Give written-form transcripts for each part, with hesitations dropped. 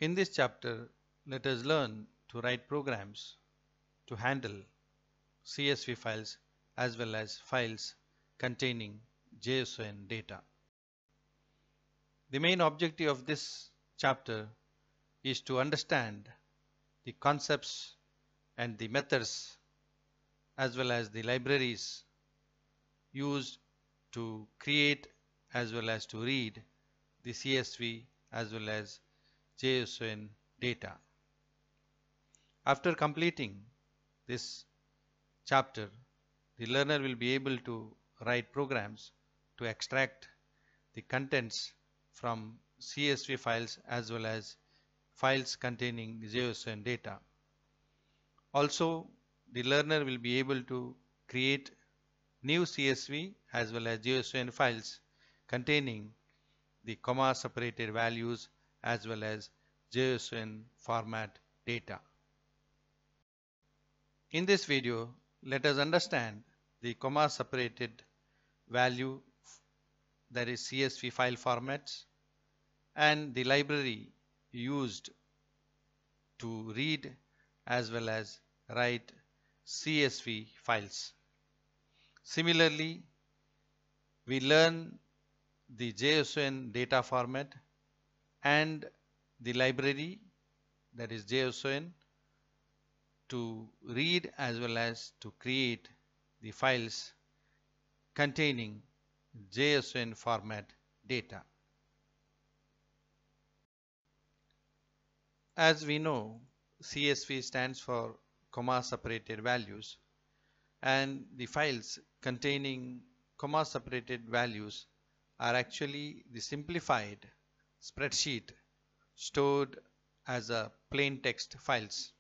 In this chapter, let us learn to write programs to handle CSV files as well as files containing JSON data. The main objective of this chapter is to understand the concepts and the methods as well as the libraries used to create as well as to read the CSV as well as JSON data. After completing this chapter, the learner will be able to write programs to extract the contents from CSV files as well as files containing JSON data. Also, the learner will be able to create new CSV as well as JSON files containing the comma separated values as well as JSON format data. In this video, let us understand the comma separated value, that is CSV file formats, and the library used to read as well as write CSV files. Similarly, we learn the JSON data format and the library, that is JSON, to read as well as to create the files containing JSON format data. As we know, CSV stands for comma separated values, and the files containing comma separated values are actually the simplified spreadsheet stored as a plain text files.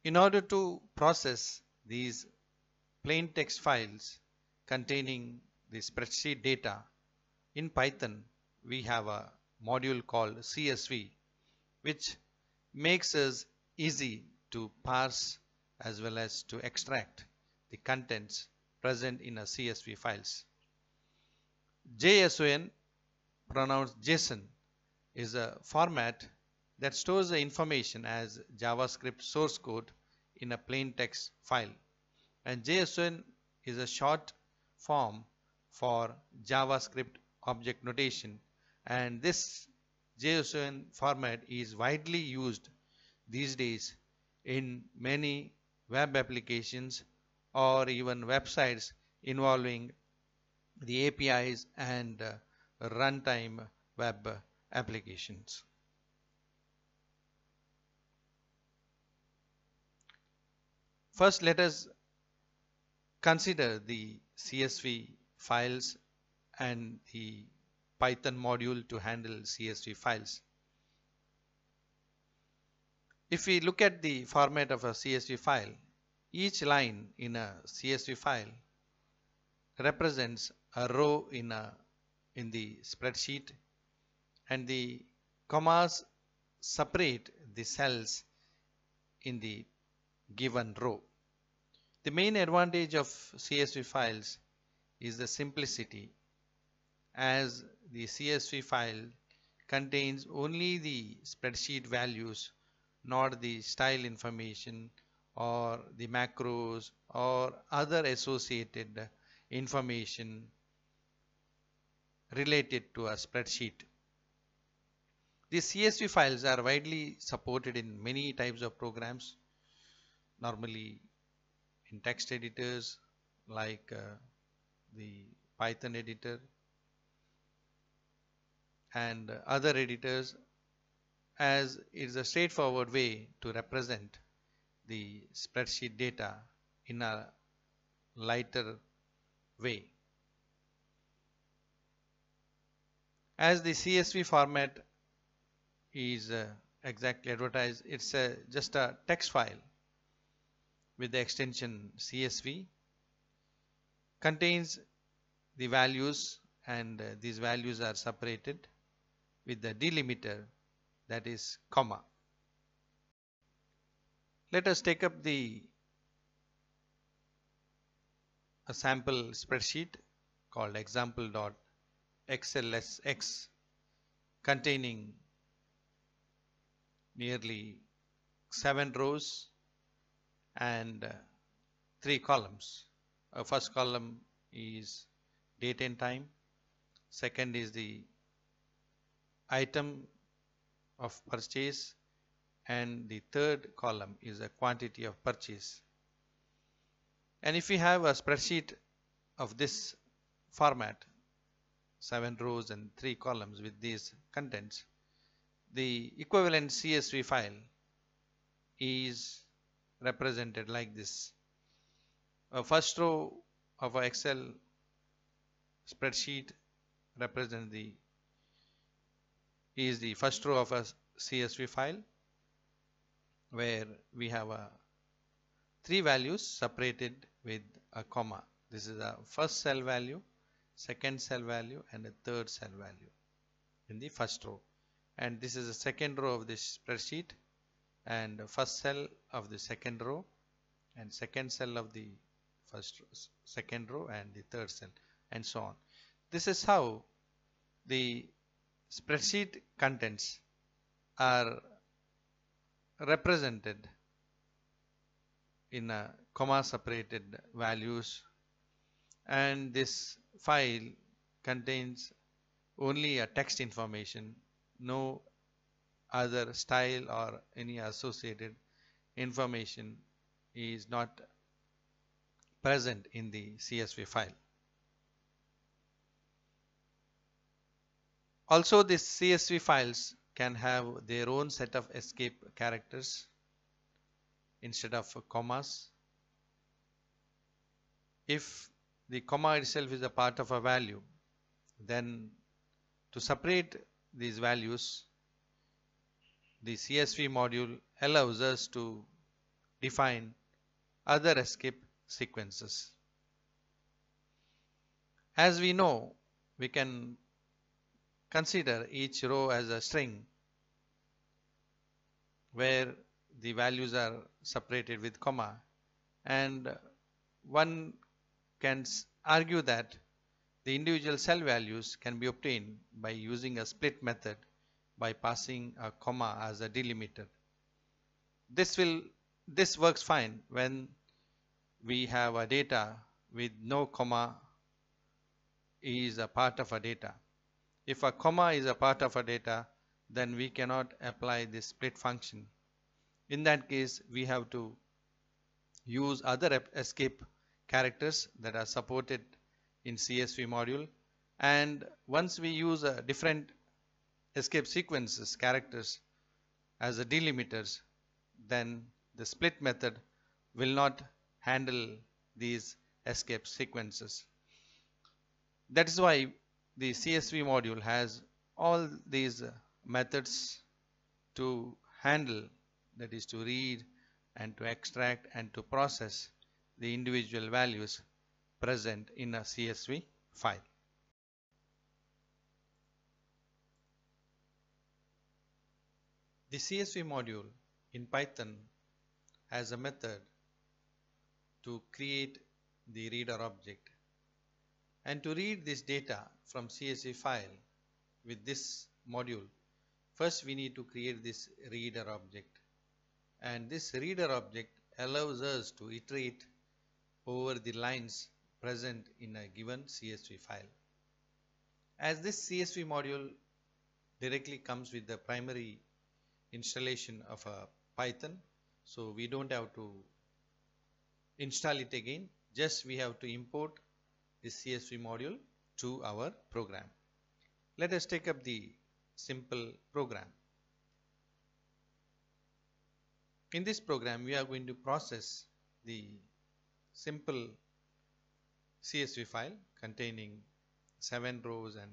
In order to process these plain text files containing the spreadsheet data, in Python we have a module called CSV, which makes us easy to parse as well as to extract the contents present in a CSV files. JSON, pronounced JSON, is a format that stores the information as JavaScript source code in a plain text file, and JSON is a short form for JavaScript Object Notation, and this JSON format is widely used these days in many web applications or even websites involving the APIs and runtime web applications. First, let us consider the CSV files and the Python module to handle CSV files. If we look at the format of a CSV file, each line in a CSV file represents a row in the spreadsheet, and the commas separate the cells in the given row. The main advantage of CSV files is the simplicity, as the CSV file contains only the spreadsheet values, not the style information or the macros or other associated information related to a spreadsheet. These CSV files are widely supported in many types of programs, normally in text editors like the Python editor and other editors, as it is a straightforward way to represent the spreadsheet data in a lighter way. As the CSV format is exactly advertised, it's just a text file with the extension CSV, contains the values, and these values are separated with the delimiter, that is comma. Let us take up a sample spreadsheet called example.xlsx containing nearly 7 rows and 3 columns. First column is date and time. Second is the item of purchase, and the third column is a quantity of purchase. And if we have a spreadsheet of this format, 7 rows and 3 columns with these contents, the equivalent CSV file is represented like this. A first row of an Excel spreadsheet represents the first row of a CSV file, where we have 3 values separated with a comma. This is a first cell value, second cell value, and a third cell value in the first row. And this is the second row of this spreadsheet, and first cell of the second row, and second cell of the second row, and the third cell, and so on. This is how the spreadsheet contents are represented in a comma separated values, and this file contains only a text information, no other style or any associated information is not present in the CSV file. Also, these CSV files can have their own set of escape characters instead of commas. If the comma itself is a part of a value, then to separate these values, the CSV module allows us to define other escape sequences. As we know, we can consider each row as a string where the values are separated with comma, and one can argue that the individual cell values can be obtained by using a split method by passing a comma as a delimiter. This works fine when we have a data with no comma is a part of a data. If a comma is a part of a data, then we cannot apply this split function. In that case, we have to use other escape characters that are supported in CSV module, and once we use different escape sequences characters as a delimiters, then the split method will not handle these escape sequences. That is why the CSV module has all these methods to handle, that is to read and to extract and to process the individual values present in a CSV file. The CSV module in Python has a method to create the reader object. And to read this data from CSV file with this module, first we need to create this reader object. And this reader object allows us to iterate over the lines present in a given CSV file. As this CSV module directly comes with the primary installation of a Python, so we don't have to install it again, just we have to import this CSV module to our program. Let us take up the simple program. In this program, we are going to process the simple CSV file containing 7 rows and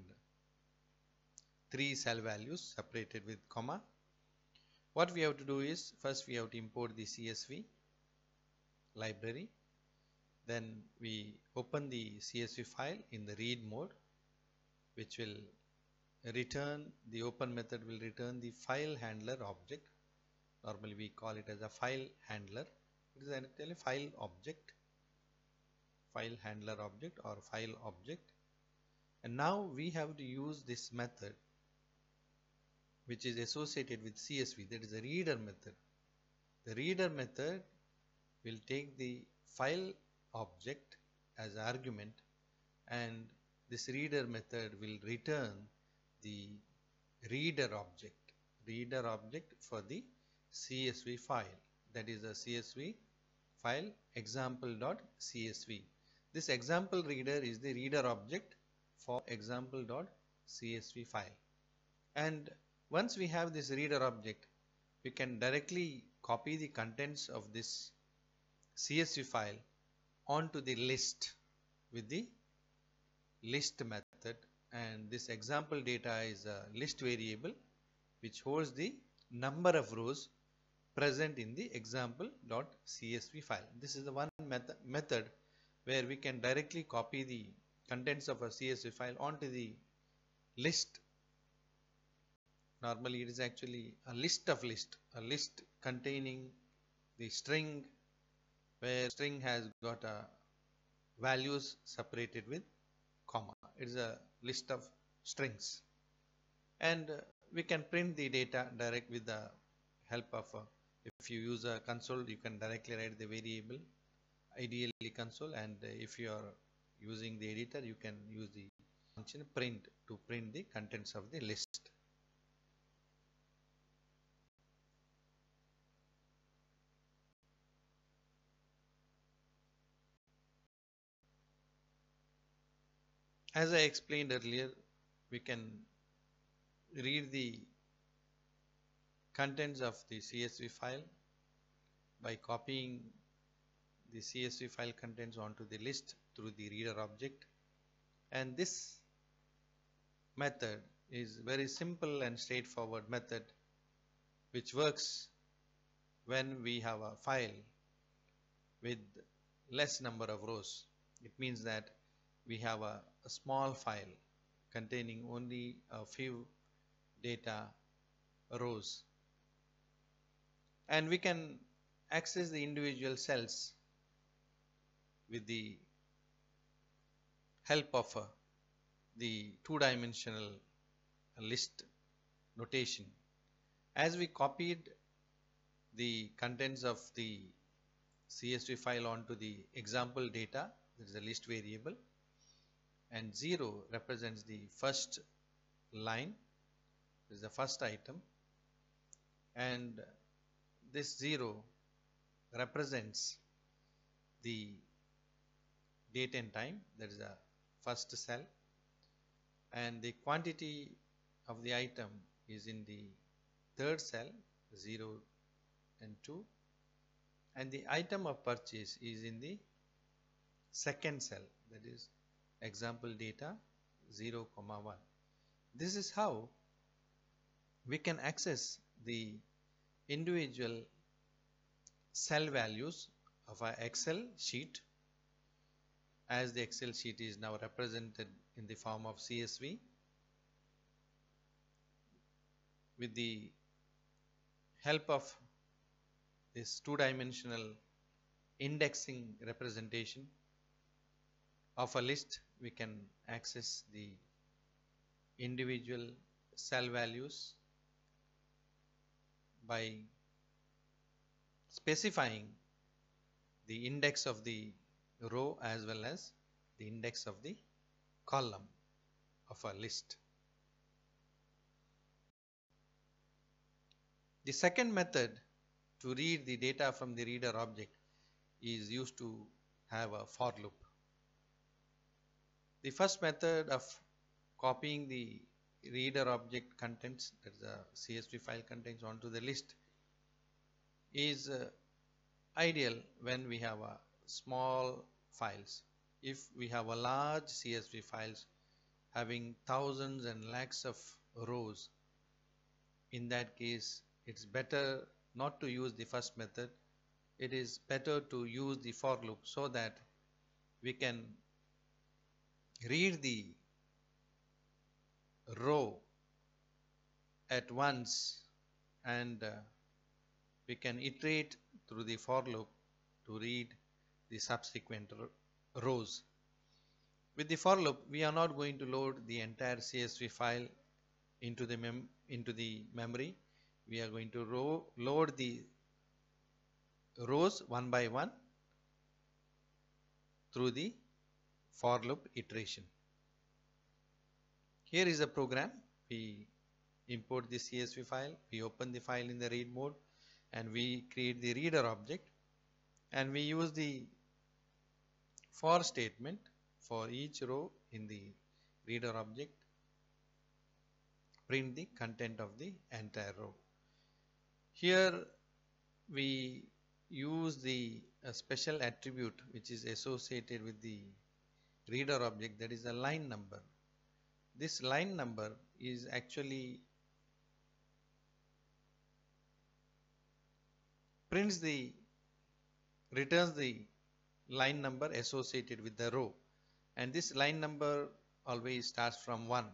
3 cell values separated with comma. What we have to do is, first we have to import the CSV library. Then we open the CSV file in the read mode, which will return, the open method will return the file handler object. Normally we call it as a file handler. It is actually a file object, file handler object or file object. And now we have to use this method which is associated with CSV, that is the reader method. The reader method will take the file object as argument, and this reader method will return the reader object for the CSV file, that is a CSV file example.csv. This example reader is the reader object for example.csv file. And once we have this reader object, we can directly copy the contents of this CSV file onto the list with the list method, and this example data is a list variable which holds the number of rows present in the example.csv file. This is the one method where we can directly copy the contents of a CSV file onto the list. Normally it is actually a list of list, a list containing the string, where string has got a values separated with comma. It is a list of strings, and we can print the data direct with the help of if you use a console, you can directly write the variable, ideally console, and if you are using the editor, you can use the function print to print the contents of the list. As I explained earlier, we can read the contents of the CSV file by copying the CSV file contents onto the list through the reader object, and this method is very simple and straightforward method which works when we have a file with less number of rows. It means that we have a small file containing only a few data rows, and we can access the individual cells with the help of the two-dimensional list notation. As we copied the contents of the CSV file onto the example data, that is a list variable, and 0 represents the first line, this is the first item, and this 0 represents the date and time, that is the first cell, and the quantity of the item is in the third cell, 0 and 2, and the item of purchase is in the second cell, that is example data 0, 1. This is how we can access the individual cell values of our Excel sheet, as the Excel sheet is now represented in the form of CSV. With the help of this two-dimensional indexing representation of a list, we can access the individual cell values by specifying the index of the row as well as the index of the column of a list. The second method to read the data from the reader object is used to have a for loop. The first method of copying the reader object contents, that is the CSV file contents, onto the list is ideal when we have a small files. If we have a large CSV files having thousands and lakhs of rows, in that case it's better not to use the first method. It is better to use the for loop so that we can read the row at once, and we can iterate through the for loop to read the subsequent rows. With the for loop, we are not going to load the entire CSV file into the memory. We are going to load the rows one by one through the for loop iteration. Here is a program. We import the CSV file, we open the file in the read mode, and we create the reader object, and we use the for statement for each row in the reader object, print the content of the entire row. Here we use the special attribute which is associated with the reader object, that is a line number. This line number is actually returns the line number associated with the row, and this line number always starts from 1,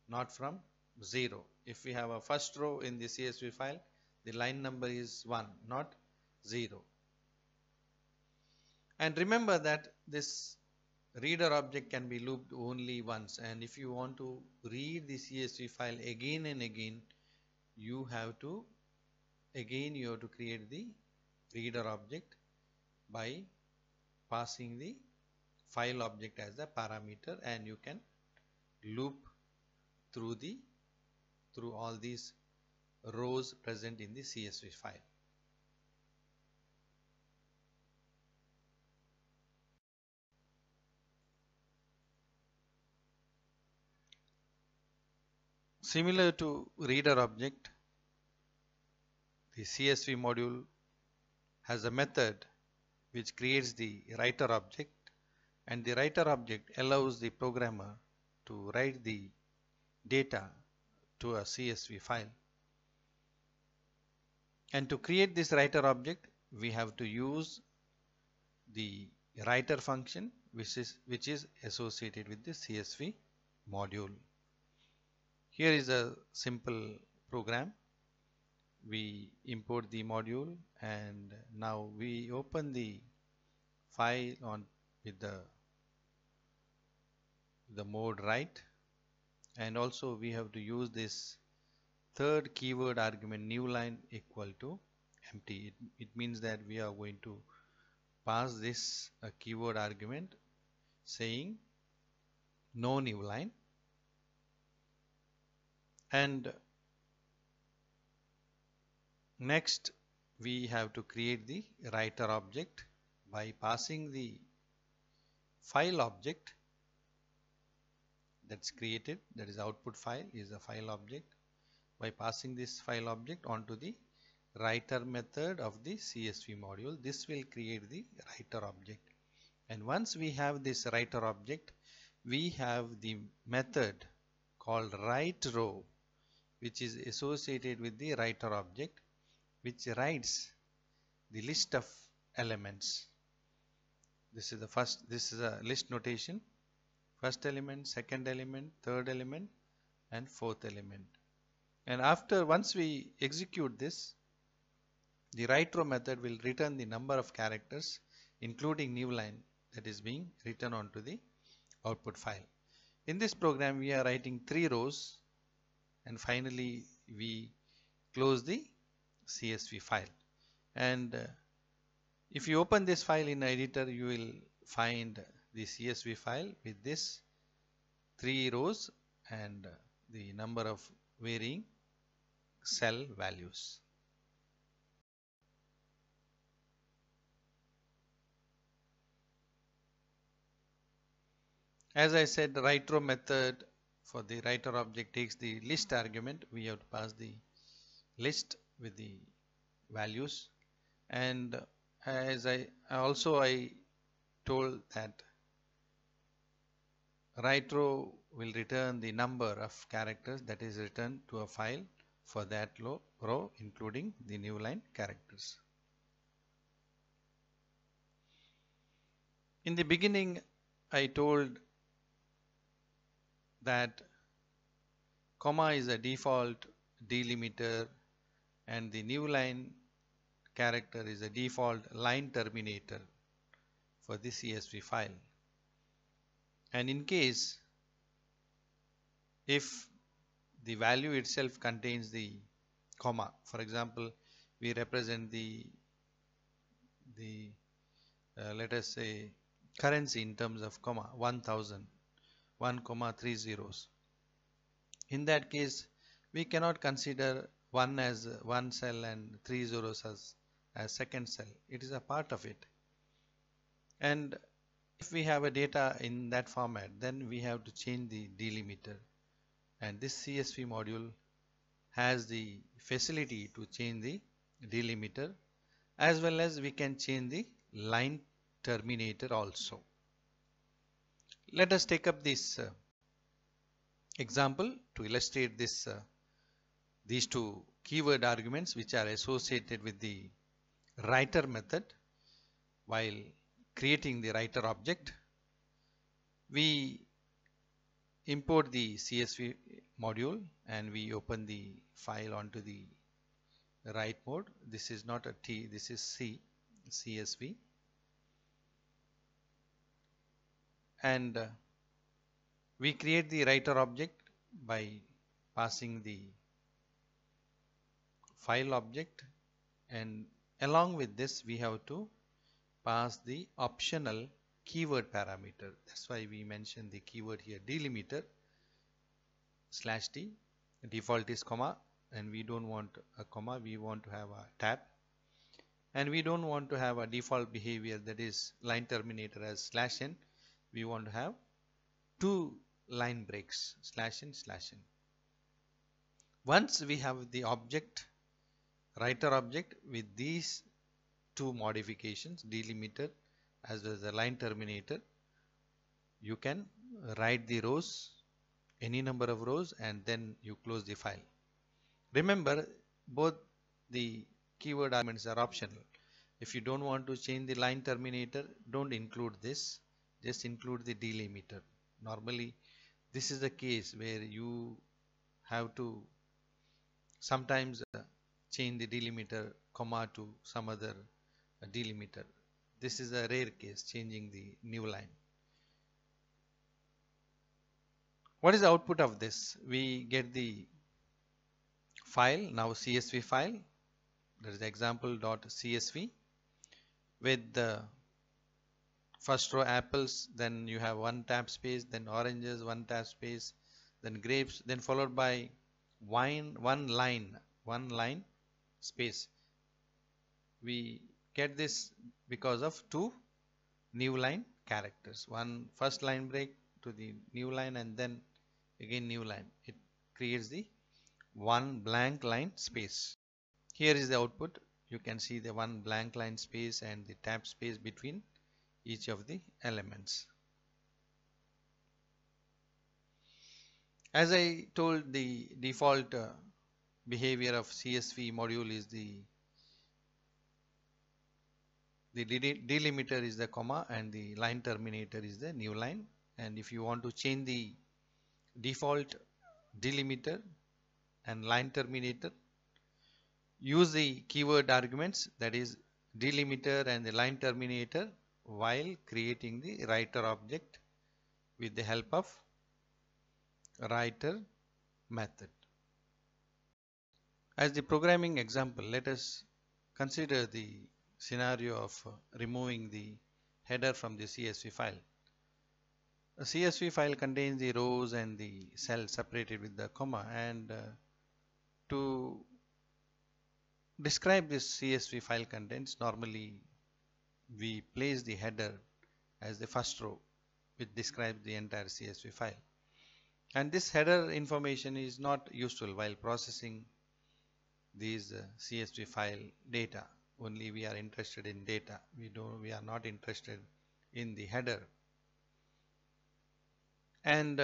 not from 0. If we have a first row in the CSV file, the line number is 1, not 0. And remember that this reader object can be looped only once, and if you want to read the CSV file again and again, you have to create the reader object by passing the file object as a parameter, and you can loop through all these rows present in the CSV file. Similar to reader object, the CSV module has a method which creates the writer object, and the writer object allows the programmer to write the data to a CSV file. And to create this writer object, we have to use the writer function which is associated with the CSV module. Here is a simple program. We import the module, and now we open the file with the mode write, and also we have to use this third keyword argument newline equal to empty. It means that we are going to pass this keyword argument saying no newline, and next we have to create the writer object by passing the file object that's created, that is output file is a file object, by passing this file object onto the writer method of the CSV module. This will create the writer object, and once we have this writer object, we have the method called writerow which is associated with the writer object, which writes the list of elements. This is a list notation: first element, second element, third element, and fourth element. And once we execute this, the writerow method will return the number of characters including newline that is being written onto the output file. In this program we are writing 3 rows, and finally we close the CSV file. And if you open this file in editor, you will find the CSV file with this 3 rows and the number of varying cell values. As I said, the writerow method for the writer object takes the list argument. We have to pass the list with the values, and as I told that writerow will return the number of characters that is returned to a file for that row, including the newline characters. In the beginning I told that comma is a default delimiter and the newline character is a default line terminator for the CSV file. And in case if the value itself contains the comma. For example, we represent the let us say currency in terms of comma 1000, 1 comma 3 zeros. In that case, we cannot consider 1 as one cell and 3 zeros as second cell. It is a part of it. And if we have a data in that format, then we have to change the delimiter. And this CSV module has the facility to change the delimiter, as well as we can change the line terminator also. Let us take up this example to illustrate this these two keyword arguments which are associated with the writer method. While creating the writer object, we import the CSV module and we open the file onto the write mode. This is not a T, this is C, CSV. And we create the writer object by passing the file object, and along with this we have to pass the optional keyword parameter. That's why we mentioned the keyword here, delimiter /t. Default is comma, and we don't want a comma, we want to have a tab. And we don't want to have a default behavior, that is line terminator, as /n. We want to have two line breaks, /n/n. Once we have the object, writer object, with these two modifications, delimiter as well as the line terminator, you can write the rows, any number of rows, and then you close the file. Remember, both the keyword arguments are optional. If you don't want to change the line terminator, don't include this, just include the delimiter. Normally this is the case where you have to sometimes change the delimiter comma to some other delimiter. This is a rare case, changing the new line. What is the output of this? We get the file, now CSV file, that is the example.csv, with the first row apples, then you have one tab space, then oranges, one tab space, then grapes, then followed by wine, one line space. We get this because of two new line characters, one first line break to the new line and then again new line. It creates the one blank line space. Here is the output. You can see the one blank line space and the tab space between each of the elements. As I told, the default behavior of CSV module is the delimiter is the comma and the line terminator is the new line. And if you want to change the default delimiter and line terminator, use the keyword arguments, that is delimiter and the line terminator, while creating the writer object with the help of writer method. As the programming example, let us consider the scenario of removing the header from the CSV file. A CSV file contains the rows and the cells separated with the comma, and to describe this CSV file contents, normally we place the header as the first row, which describes the entire CSV file. And this header information is not useful while processing these CSV file data. Only we are interested in data. We are not interested in the header. And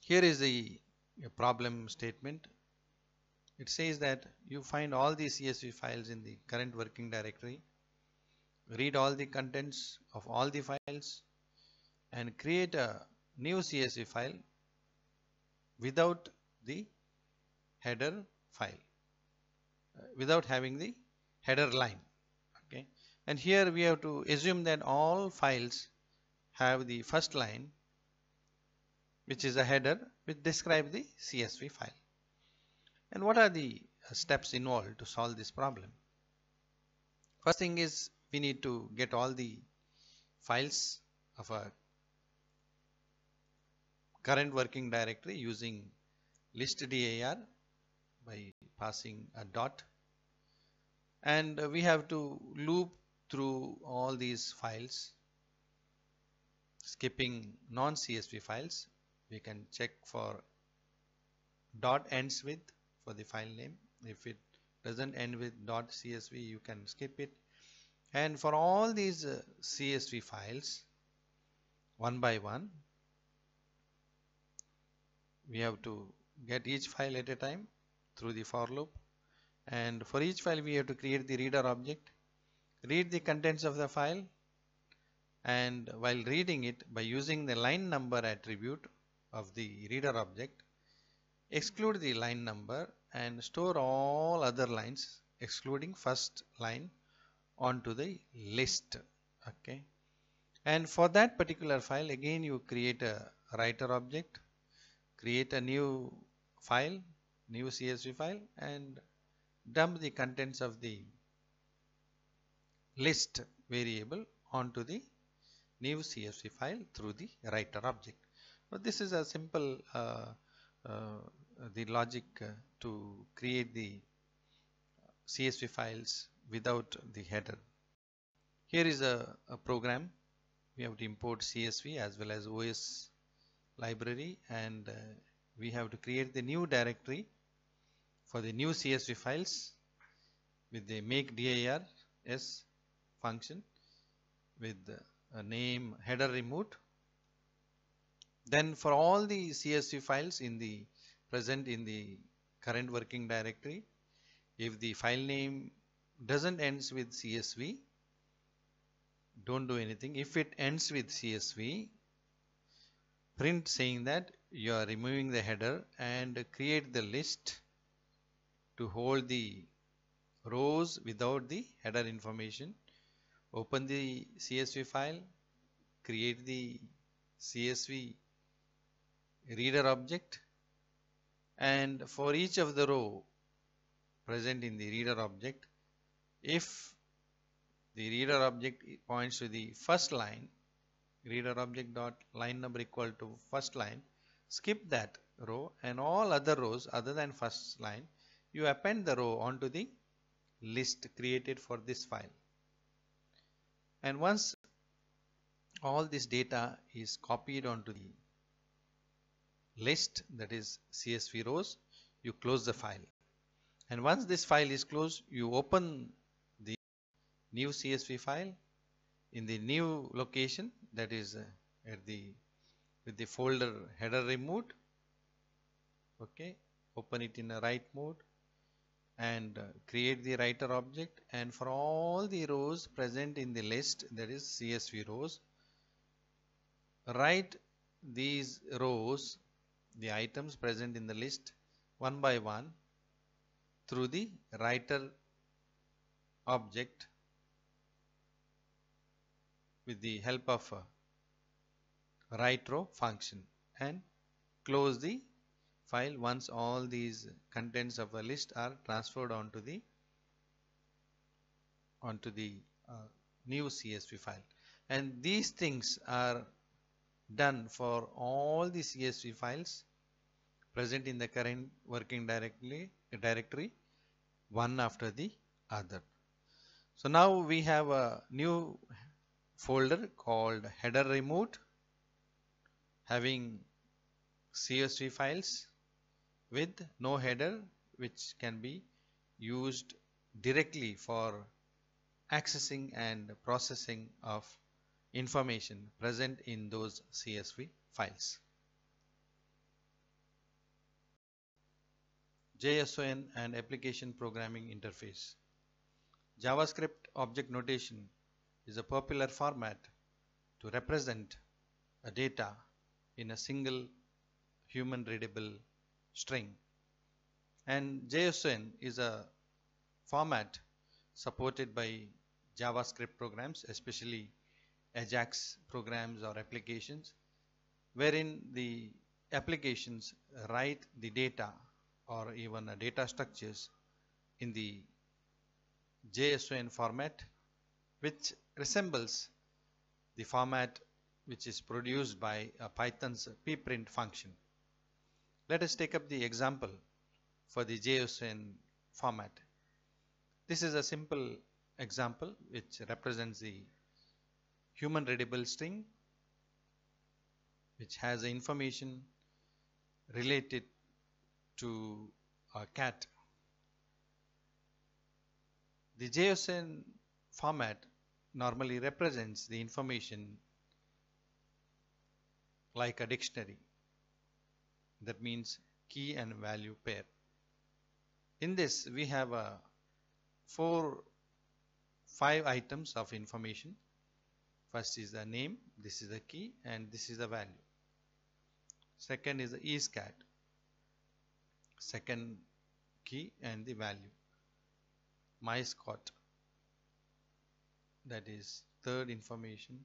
here is the problem statement. It says that you find all the CSV files in the current working directory, read all the contents of all the files, and create a new CSV file without the header file, without having the header line. Okay, and here we have to assume that all files have the first line, which is a header, which describe the CSV file. And what are the steps involved to solve this problem? First thing is we need to get all the files of a current working directory using list dir by passing a dot, and we have to loop through all these files, skipping non-CSV files. We can check for dot ends with for the file name. If it doesn't end with .csv, you can skip it. And for all these CSV files, one by one, we have to get each file at a time through the for loop. And for each file, we have to create the reader object, read the contents of the file, and while reading it, by using the line number attribute of the reader object, exclude the line number and store all other lines excluding first line onto the list. Okay, and for that particular file, again you create a writer object, create a new file, new CSV file, and dump the contents of the list variable onto the new CSV file through the writer object. So this is a simple the logic to create the CSV files without the header. Here is a program. We have to import CSV as well as OS library, and we have to create the new directory for the new CSV files with the make dir s function with a name header removed. Then for all the CSV files present in the current working directory, if the file name doesn't ends with CSV, don't do anything. If it ends with CSV, print saying that you are removing the header and create the list to hold the rows without the header information. Open the CSV file, create the CSV reader object, and for each of the row present in the reader object, if the reader object points to the first line, reader object dot line number equal to first line, skip that row, and all other rows other than first line, you append the row onto the list created for this file. And once all this data is copied onto the list, that is CSV rows, you close the file. And once this file is closed, you open the new CSV file in the new location, that is with the folder header removed. Okay, open it in a write mode and create the writer object, and for all the rows present in the list, that is CSV rows, write these rows, the items present in the list, one by one through the writer object with the help of a writerow function, and close the file once all these contents of a list are transferred onto the new CSV file. And these things are done for all the CSV files present in the current working directory, one after the other. So now we have a new folder called header removed, having CSV files with no header, which can be used directly for accessing and processing of information present in those CSV files. JSON and application programming interface. JavaScript Object Notation is a popular format to represent a data in a single human-readable string. And JSON is a format supported by JavaScript programs, especially Ajax programs or applications, wherein the applications write the data or even data structures in the JSON format, which resembles the format which is produced by Python's pprint function. Let us take up the example for the JSON format. This is a simple example which represents the human readable string which has information related to a cat. The JSON format normally represents the information like a dictionary. That means key and value pair. In this we have 5 items of information. First is the name, this is the key, and this is the value. Second is the isCat, second key and the value. MyScot, that is third information,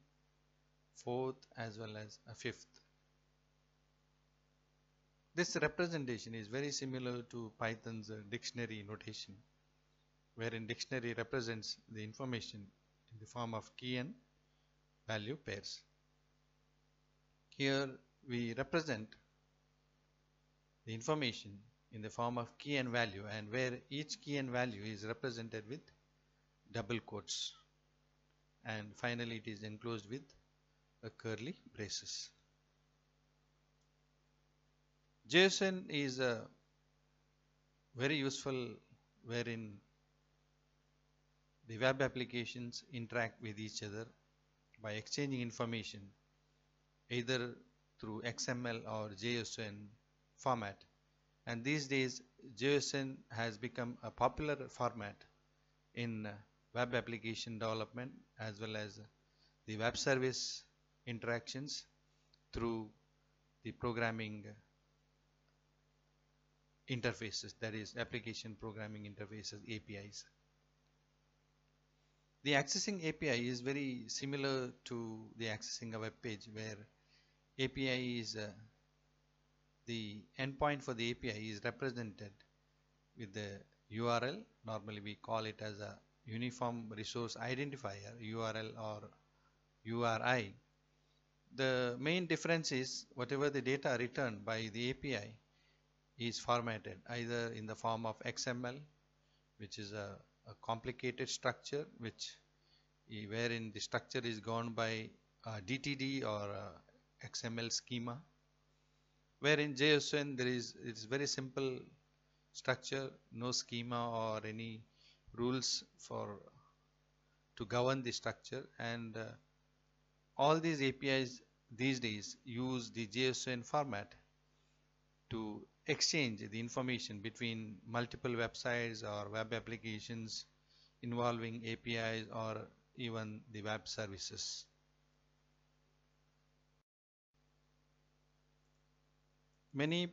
fourth as well as a fifth. This representation is very similar to Python's dictionary notation, wherein dictionary represents the information in the form of key and value pairs. Here we represent the information in the form of key and value, and where each key and value is represented with double quotes, and finally it is enclosed with a curly braces. JSON is very useful wherein the web applications interact with each other by exchanging information either through XML or JSON format. And these days JSON has become a popular format in web application development as well as the web service interactions through the programming interfaces, that is application programming interfaces, APIs. The accessing API is very similar to the accessing a web page, where API is the endpoint for the API is represented with the URL. Normally we call it as a uniform resource identifier, URL or URI. The main difference is whatever the data returned by the API is formatted either in the form of XML, which is a complicated structure wherein the structure is governed by DTD or XML schema, where in JSON it's very simple structure, no schema or any rules to govern the structure, and all these APIs these days use the JSON format to exchange the information between multiple websites or web applications involving APIs or even the web services. Many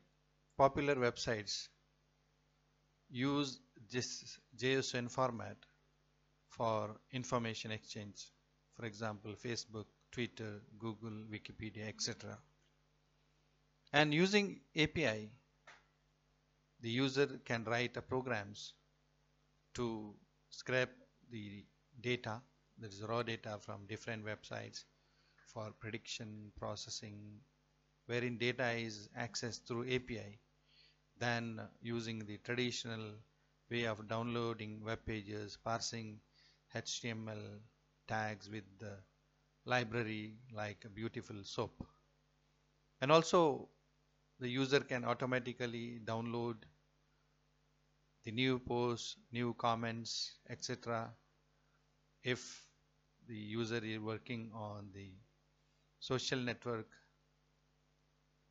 popular websites use this JSON format for information exchange. For example, Facebook, Twitter, Google, Wikipedia, etc. And using API, the user can write programs to scrape the data, that is raw data from different websites for prediction, processing, wherein data is accessed through API than using the traditional way of downloading web pages, parsing HTML tags with the library like a beautiful soap. And also the user can automatically download the new posts, new comments, etc. if the user is working on the social network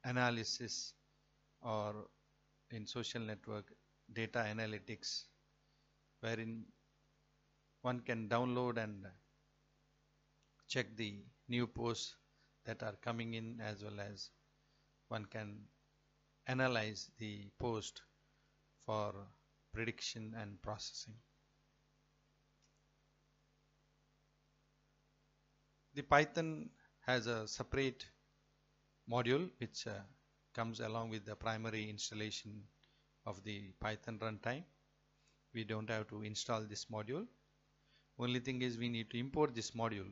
analysis or in social network data analytics, wherein one can download and check the new posts that are coming in, as well as one can analyze the post for prediction and processing. The Python has a separate module which comes along with the primary installation of the Python runtime. We don't have to install this module. Only thing is we need to import this module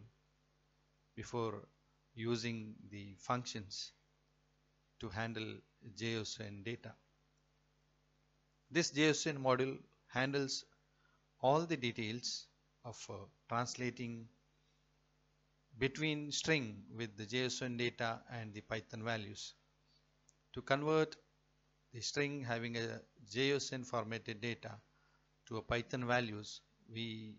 before using the functions to handle JSON data. This JSON module handles all the details of translating between string with the JSON data and the Python values. To convert the string having a JSON formatted data to a Python values, the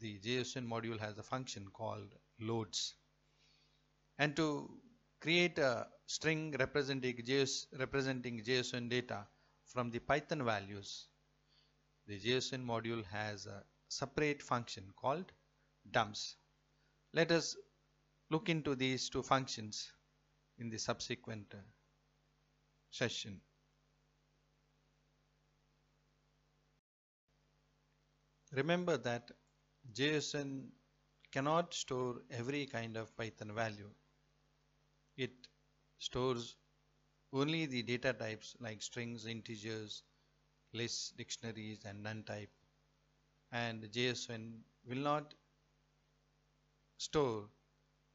JSON module has a function called loads. And to create a string representing JSON data from the Python values, the JSON module has a separate function called dumps. Let us look into these two functions in the subsequent session. Remember that JSON cannot store every kind of Python value. It stores only the data types like strings, integers, lists, dictionaries, and none type. And JSON will not store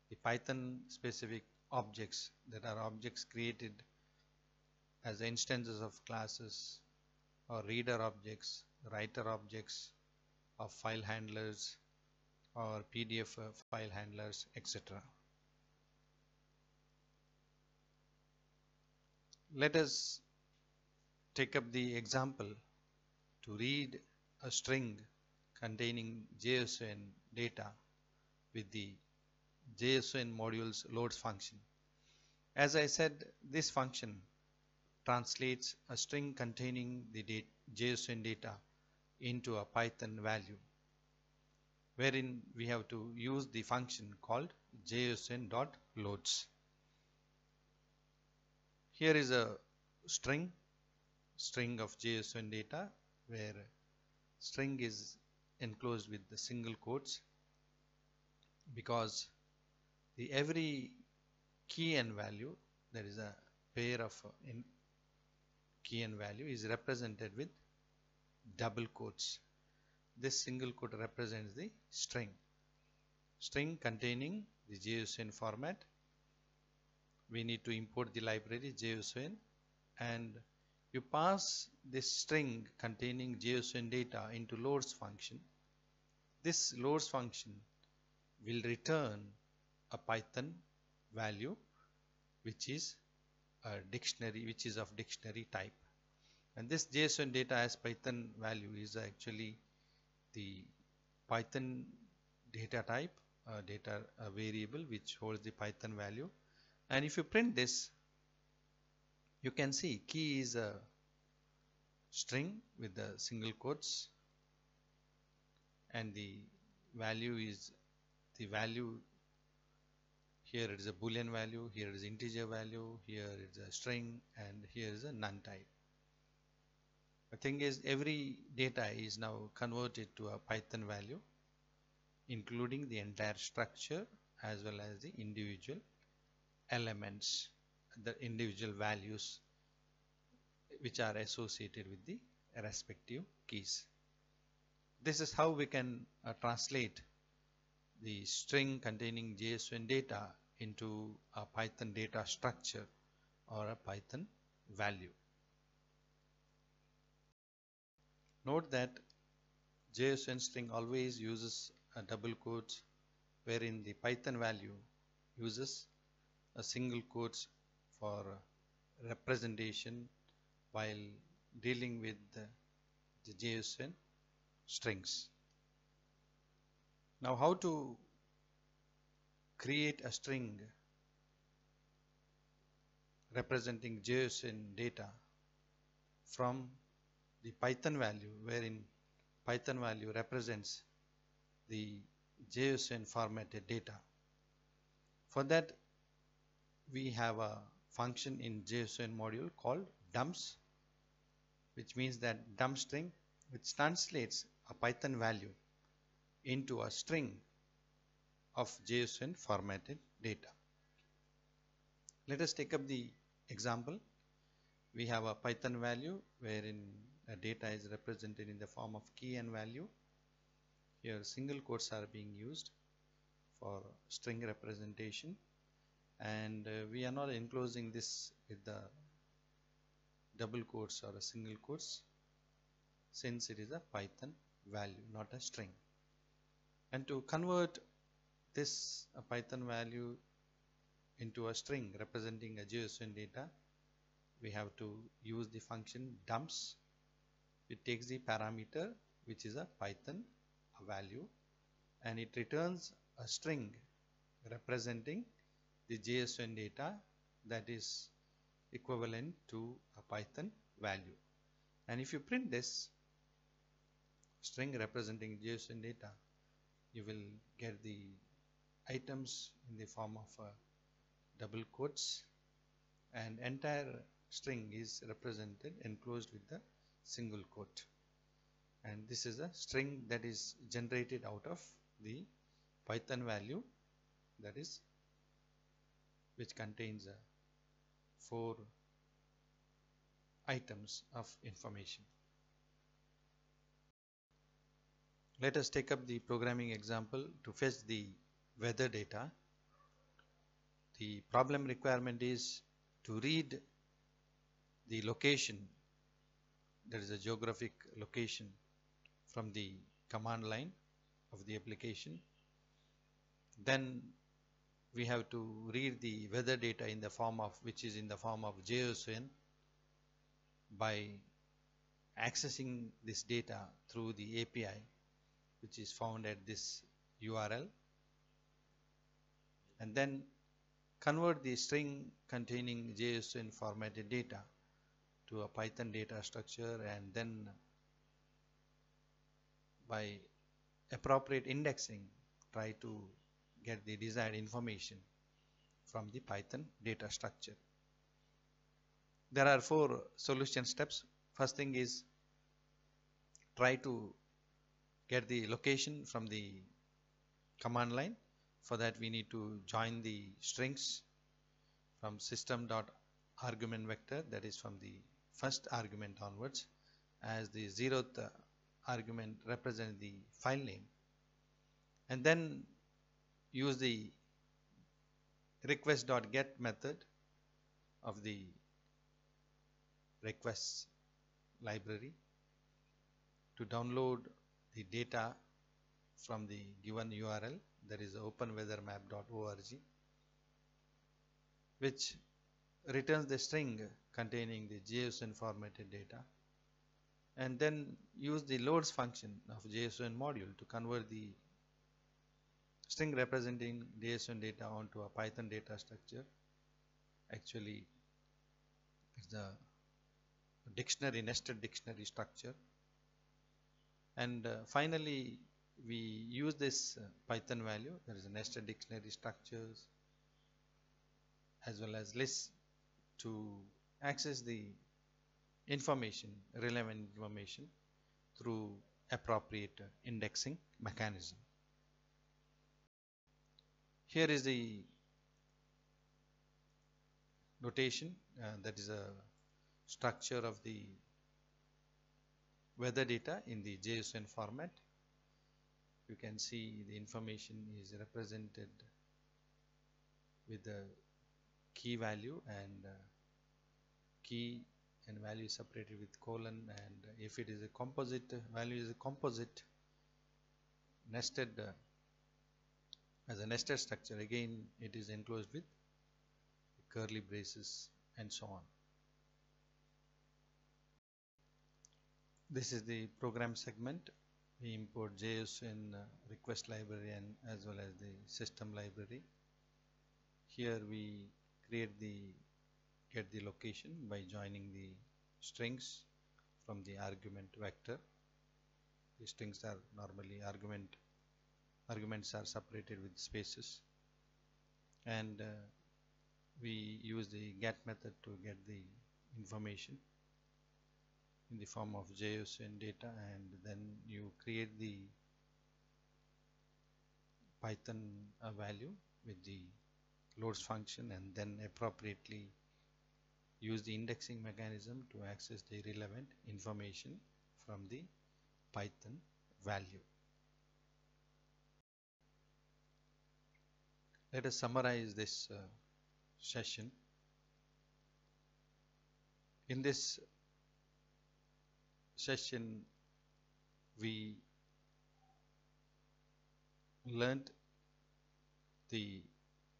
the Python specific objects, that are objects created as instances of classes, or reader objects, writer objects, of file handlers, or PDF file handlers, etc. Let us take up the example to read a string containing JSON data with the JSON module's loads function. As I said, this function translates a string containing the JSON data into a Python value, wherein we have to use the function called JSON.loads. Here is a string of JSON data, where string is enclosed with the single quotes, because every key and value, there is a pair of key and value, is represented with double quotes. This single quote represents the string containing the JSON format. We need to import the library JSON, and you pass this string containing JSON data into loads function. This loads function will return a Python value which is a dictionary, which is of dictionary type. And this JSON data as Python value is actually the Python data type, a variable which holds the Python value. And if you print this, you can see key is a string with the single quotes, and the value is the value. Here it is a Boolean value, here is integer value, here is a string, and here is a none type. The thing is, every data is now converted to a Python value, including the entire structure as well as the individual elements, the individual values which are associated with the respective keys. This is how we can translate the string containing JSON data into a Python data structure or a Python value. Note that JSON string always uses a double quotes, wherein the Python value uses a single quotes for representation while dealing with the JSON strings. Now, how to create a string representing JSON data from the Python value, wherein Python value represents the JSON formatted data. For that, we have a function in JSON module called dumps, which means that dump string, which translates a Python value into a string of JSON formatted data. Let us take up the example We have a Python value wherein a data is represented in the form of key and value. Here single quotes are being used for string representation, and we are not enclosing this with the double quotes or a single quotes, since it is a Python value, not a string. And to convert this Python value into a string representing a JSON data, we have to use the function dumps. It takes the parameter, which is a Python value, and it returns a string representing the JSON data that is equivalent to a Python value. And if you print this string representing JSON data, you will get the items in the form of double quotes, and entire string is represented enclosed with the single quote. And this is a string that is generated out of the Python value, that is, which contains 4 items of information. Let us take up the programming example to fetch the weather data. The problem requirement is to read the location, that is a geographic location, from the command line of the application. Then we have to read the weather data in the form of, which is in the form of JSON, by accessing this data through the API, which is found at this URL, and then convert the string containing JSON formatted data to a Python data structure, and then by appropriate indexing try to get the desired information from the Python data structure. There are 4 solution steps. First thing is try to get the location from the command line. For that we need to join the strings from system.argument vector, that is from the first argument onwards, as the 0th argument represents the file name, and then use the request.get method of the requests library to download the data from the given URL, that is openweathermap.org, which returns the string containing the JSON formatted data, and then use the loads function of JSON module to convert the string representing JSON data onto a Python data structure. Actually, it's a dictionary, nested dictionary structure. And finally, we use this Python value, there is a nested dictionary structures as well as lists, to access the information, relevant information, through appropriate indexing mechanism. Here is the notation, that is a structure of the weather data in the JSON format. You can see the information is represented with the key value, and key and value is separated with colon, and if it is a composite value, is a composite nested as a nested structure, again it is enclosed with curly braces and so on. This is the program segment. We import JSON request library and as well as the system library. Here we get the location by joining the strings from the argument vector. The strings are normally arguments are separated with spaces, and we use the get method to get the information in the form of JSON data, and then you create the Python value with the loads function, and then appropriately use the indexing mechanism to access the relevant information from the Python value. Let us summarize this session. In this session, we learned the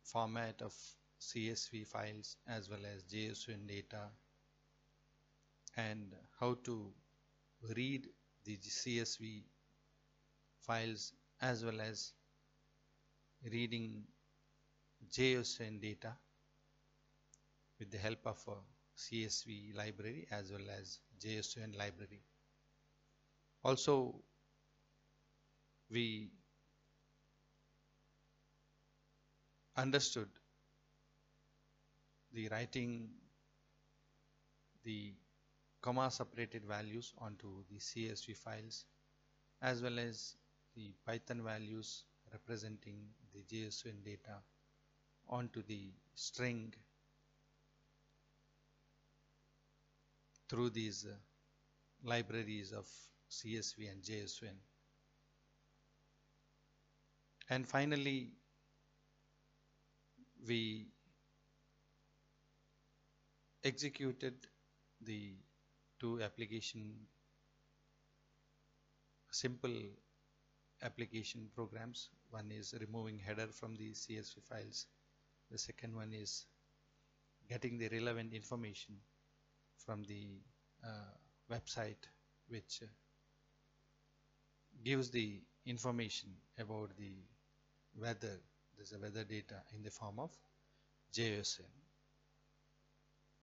format of CSV files as well as JSON data, and how to read the CSV files as well as reading JSON data with the help of a CSV library as well as JSON library. Also, we understood the writing the comma separated values onto the CSV files as well as the Python values representing the JSON data onto the string through these libraries of CSV and JSON. And finally, we executed the two simple application programs. One is removing header from the CSV files. The second one is getting the relevant information from the website, which gives the information about the weather. There's a weather data in the form of JSON.